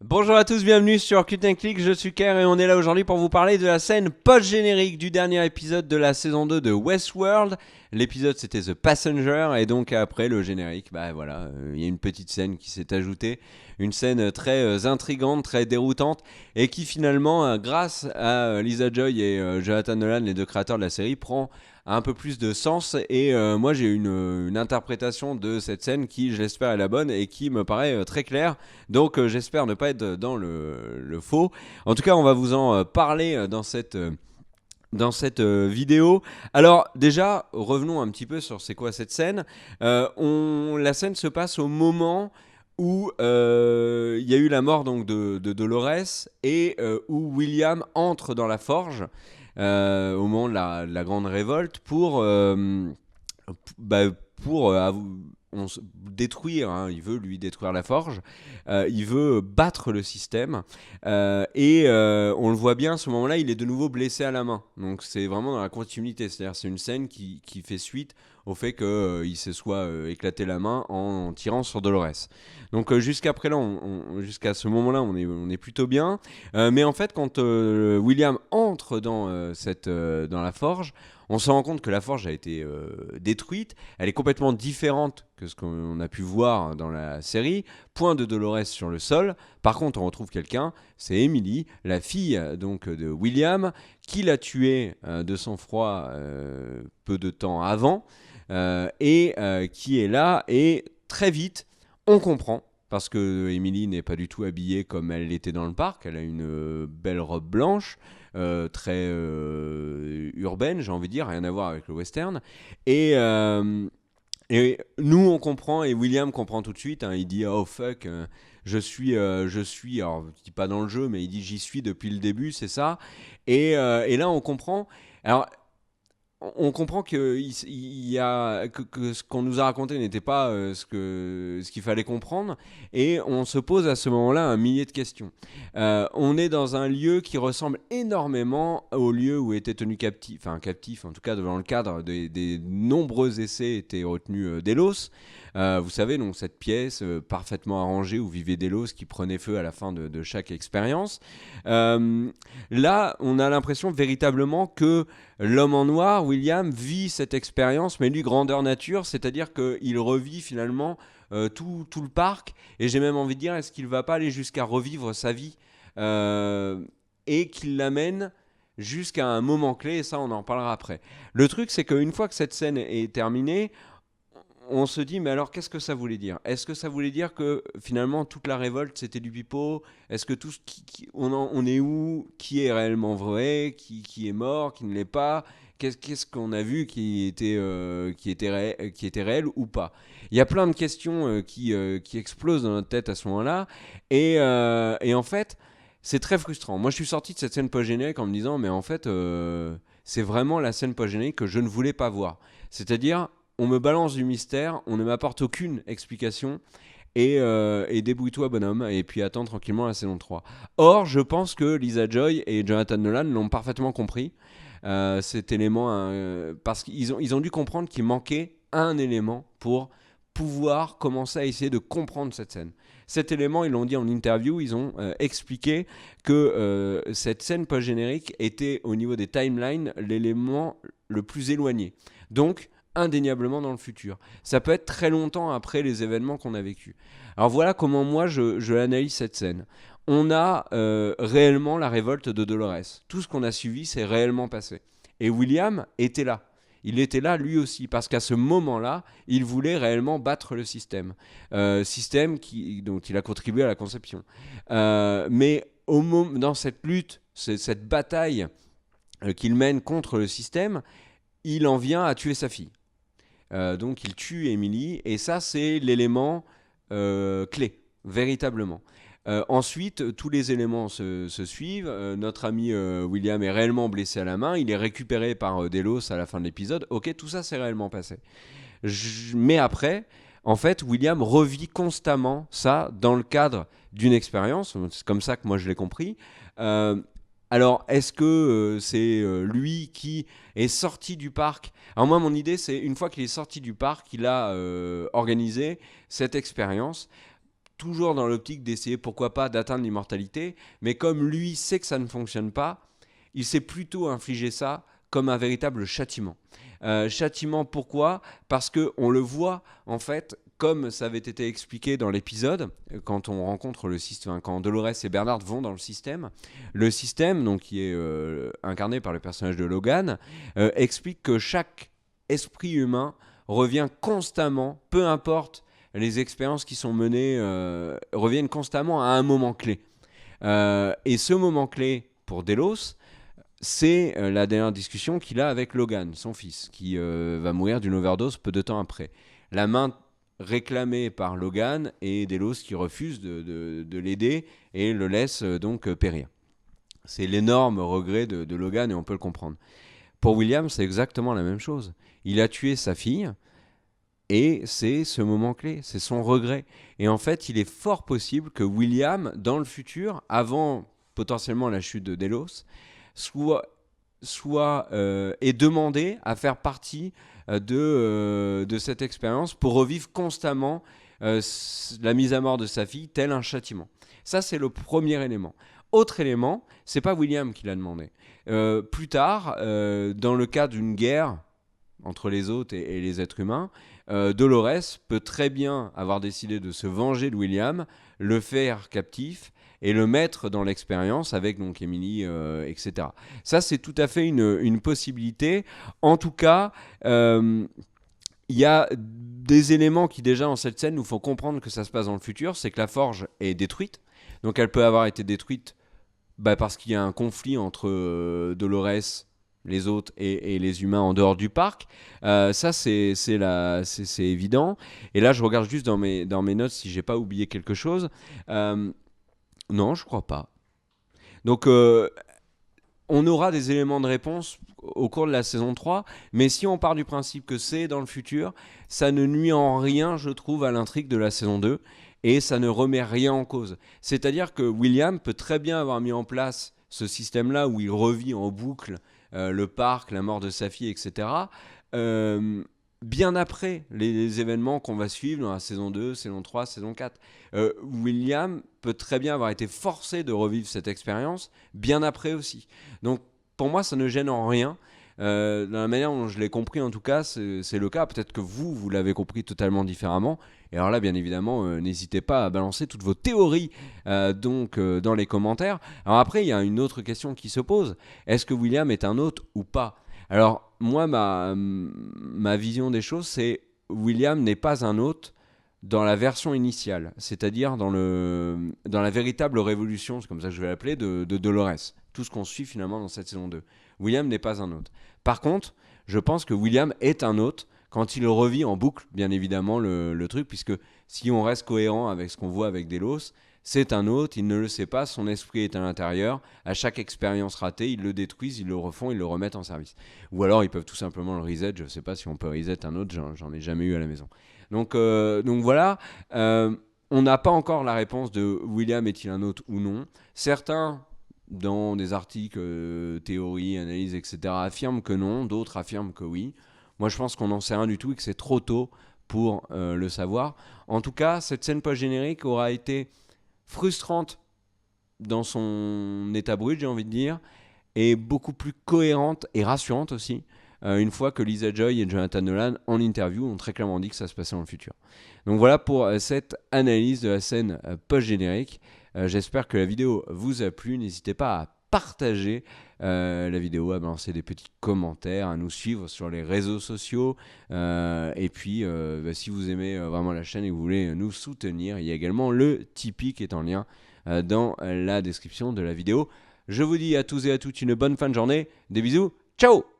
Bonjour à tous, bienvenue sur Cut & Click, je suis Kerr et on est là aujourd'hui pour vous parler de la scène post-générique du dernier épisode de la saison 2 de Westworld. L'épisode c'était The Passenger et donc après le générique, il y a une petite scène qui s'est ajoutée. Une scène très intrigante, très déroutante et qui finalement, grâce à Lisa Joy et Jonathan Nolan, les deux créateurs de la série, prend un peu plus de sens et moi j'ai une interprétation de cette scène qui je l'espère est la bonne et qui me paraît très claire, donc j'espère ne pas être dans le faux. En tout cas on va vous en parler dans cette vidéo. Alors déjà revenons un petit peu sur c'est quoi cette scène. La scène se passe au moment où il y a eu la mort donc de Dolores et où William entre dans la forge au moment de la grande révolte bah, pour détruire, hein, il veut lui détruire la forge, il veut battre le système, on le voit bien à ce moment-là, il est de nouveau blessé à la main, donc c'est vraiment dans la continuité, c'est-à-dire c'est une scène qui fait suite au fait qu'il se soit éclaté la main en tirant sur Dolores. Donc jusqu'à ce moment-là, on est plutôt bien. Mais en fait, quand William entre dans la forge, on se rend compte que la forge a été détruite. Elle est complètement différente que ce qu'on a pu voir dans la série. Point de Dolores sur le sol. Par contre, on retrouve quelqu'un, c'est Emily, la fille donc de William, qui l'a tué de sang-froid peu de temps avant, qui est là. Et très vite, on comprend. Parce que Emily n'est pas du tout habillée comme elle l'était dans le parc. Elle a une belle robe blanche, très urbaine, j'ai envie de dire, rien à voir avec le western. Et nous, on comprend, et William comprend tout de suite. Hein, il dit oh fuck, je suis, alors je dis pas dans le jeu, mais il dit j'y suis depuis le début, c'est ça. Et là, on comprend. Alors, on comprend que ce qu'on nous a raconté n'était pas ce qu'il fallait comprendre, et on se pose à ce moment-là un millier de questions. On est dans un lieu qui ressemble énormément au lieu où était tenu captif, en tout cas dans le cadre des nombreux essais étaient retenus Delos. Vous savez, donc cette pièce parfaitement arrangée où vivait Delos qui prenait feu à la fin de chaque expérience. Là, on a l'impression véritablement que l'homme en noir, William, vit cette expérience, mais lui, grandeur nature, c'est-à-dire qu'il revit finalement tout le parc, et j'ai même envie de dire, est-ce qu'il ne va pas aller jusqu'à revivre sa vie et qu'il l'amène jusqu'à un moment clé, et ça, on en parlera après. Le truc, c'est qu'une fois que cette scène est terminée, on se dit, mais alors qu'est-ce que ça voulait dire ? Est-ce que ça voulait dire que finalement toute la révolte c'était du pipeau ? Est-ce que tout ce on est où ? Qui est réellement vrai ? Qui est mort ? Qui ne l'est pas ? Qu'est-ce qu'on a vu qui était réel ou pas ? Il y a plein de questions qui explosent dans notre tête à ce moment-là. Et en fait, c'est très frustrant. Moi, je suis sorti de cette scène post-générique en me disant, mais en fait, c'est vraiment la scène post-générique que je ne voulais pas voir. C'est-à-dire, on me balance du mystère, on ne m'apporte aucune explication, et débrouille-toi bonhomme, et puis attends tranquillement la saison 3. Or, je pense que Lisa Joy et Jonathan Nolan l'ont parfaitement compris, cet élément, parce qu'ils ont dû comprendre qu'il manquait un élément pour pouvoir commencer à essayer de comprendre cette scène. Cet élément, ils l'ont dit en interview, ils ont expliqué que cette scène post-générique était, au niveau des timelines, l'élément le plus éloigné. Donc, indéniablement dans le futur. Ça peut être très longtemps après les événements qu'on a vécus. Alors voilà comment moi je analyse cette scène. On a réellement la révolte de Dolores. Tout ce qu'on a suivi s'est réellement passé. Et William était là. Il était là lui aussi, parce qu'à ce moment-là, il voulait réellement battre le système. Système dont il a contribué à la conception. Mais dans cette lutte, cette bataille qu'il mène contre le système, il en vient à tuer sa fille. Donc il tue Emily, et ça c'est l'élément clé, véritablement. Ensuite, tous les éléments se suivent. Notre ami William est réellement blessé à la main, il est récupéré par Delos à la fin de l'épisode. Ok, tout ça s'est réellement passé. Mais après, en fait, William revit constamment ça dans le cadre d'une expérience. C'est comme ça que moi je l'ai compris. Alors, est-ce que c'est lui qui est sorti du parc ? Alors moi, mon idée, c'est une fois qu'il est sorti du parc, il a organisé cette expérience toujours dans l'optique d'essayer, pourquoi pas, d'atteindre l'immortalité, mais comme lui sait que ça ne fonctionne pas, il s'est plutôt infligé ça comme un véritable châtiment. Châtiment, pourquoi ? Parce qu'on le voit, en fait, comme ça avait été expliqué dans l'épisode, quand on rencontre le système, quand Dolores et Bernard vont dans le système, donc, qui est incarné par le personnage de Logan, explique que chaque esprit humain revient constamment, peu importe les expériences qui sont menées, reviennent constamment à un moment clé. Et ce moment clé pour Delos, c'est la dernière discussion qu'il a avec Logan, son fils, qui va mourir d'une overdose peu de temps après. La main réclamée par Logan et Delos qui refuse de l'aider et le laisse donc périr. C'est l'énorme regret de Logan et on peut le comprendre. Pour William, c'est exactement la même chose. Il a tué sa fille et c'est ce moment clé, c'est son regret. Et en fait, il est fort possible que William, dans le futur, avant potentiellement la chute de Delos, est demandé à faire partie de cette expérience pour revivre constamment la mise à mort de sa fille, tel un châtiment. Ça, c'est le premier élément. Autre élément, c'est pas William qui l'a demandé. Plus tard, dans le cas d'une guerre entre les hôtes et les êtres humains, Dolores peut très bien avoir décidé de se venger de William, le faire captif et le mettre dans l'expérience avec donc Emily, etc. Ça, c'est tout à fait une possibilité. En tout cas, il y a des éléments qui déjà dans cette scène nous font comprendre que ça se passe dans le futur, c'est que la forge est détruite. Donc elle peut avoir été détruite parce qu'il y a un conflit entre Dolores, les autres et les humains en dehors du parc. Ça, c'est évident. Et là, je regarde juste dans mes notes si j'ai pas oublié quelque chose. Non, je crois pas. Donc, on aura des éléments de réponse au cours de la saison 3, mais si on part du principe que c'est dans le futur, ça ne nuit en rien, je trouve, à l'intrigue de la saison 2, et ça ne remet rien en cause. C'est-à-dire que William peut très bien avoir mis en place ce système-là où il revit en boucle le parc, la mort de sa fille, etc., bien après les événements qu'on va suivre dans la saison 2, saison 3, saison 4. William peut très bien avoir été forcé de revivre cette expérience bien après aussi. Donc pour moi, ça ne gêne en rien. Dans la manière dont je l'ai compris, en tout cas, c'est le cas. Peut-être que vous l'avez compris totalement différemment. Et alors là, bien évidemment, n'hésitez pas à balancer toutes vos théories dans les commentaires. Alors après, il y a une autre question qui se pose. Est-ce que William est un hôte ou pas ? Alors, moi, ma vision des choses, c'est William n'est pas un hôte dans la version initiale, c'est-à-dire dans la véritable révolution, c'est comme ça que je vais l'appeler, de Dolores. Tout ce qu'on suit finalement dans cette saison 2. William n'est pas un hôte. Par contre, je pense que William est un hôte quand il revit en boucle, bien évidemment, le truc, puisque si on reste cohérent avec ce qu'on voit avec Delos, c'est un hôte, il ne le sait pas, son esprit est à l'intérieur, à chaque expérience ratée, ils le détruisent, ils le refont, ils le remettent en service. Ou alors ils peuvent tout simplement le reset, je ne sais pas si on peut reset un hôte, j'en ai jamais eu à la maison. Donc voilà, on n'a pas encore la réponse de William est-il un hôte ou non. Certains, dans des articles, théories, analyses, etc., affirment que non, d'autres affirment que oui. Moi je pense qu'on n'en sait rien du tout et que c'est trop tôt pour le savoir. En tout cas, cette scène post-générique aura été frustrante dans son état brut, j'ai envie de dire, et beaucoup plus cohérente et rassurante aussi, une fois que Lisa Joy et Jonathan Nolan, en interview, ont très clairement dit que ça se passait dans le futur. Donc voilà pour cette analyse de la scène post-générique. J'espère que la vidéo vous a plu. N'hésitez pas à partager la vidéo, à balancer des petits commentaires, à nous suivre sur les réseaux sociaux. Et puis, si vous aimez vraiment la chaîne et que vous voulez nous soutenir, il y a également le Tipeee qui est en lien dans la description de la vidéo. Je vous dis à tous et à toutes une bonne fin de journée. Des bisous. Ciao!